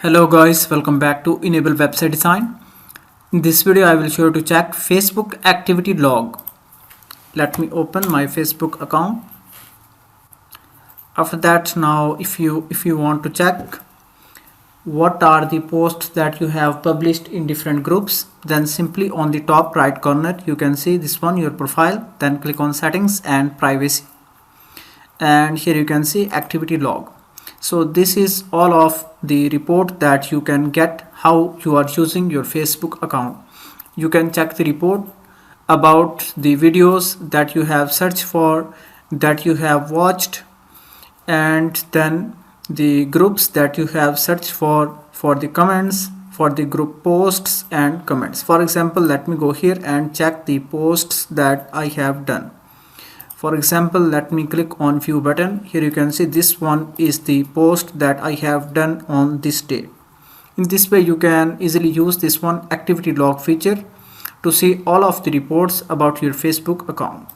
Hello guys, welcome back to Enable Website Design. In this video I will show you to check Facebook activity log. Let me open my Facebook account. After that, now if you want to check what are the posts that you have published in different groups, then simply on the top right corner you can see this one, your profile. Then click on settings and privacy, and here you can see activity log. So this is all of the report that you can get how you are using your Facebook account. You can check the report about the videos that you have searched for, that you have watched, and then the groups that you have searched for the comments, for the group posts and comments. For example, let me go here and check the posts that I have done. For example, let me click on view button. Here you can see this one is the post that I have done on this day. In this way you can easily use this one activity log feature to see all of the reports about your Facebook account.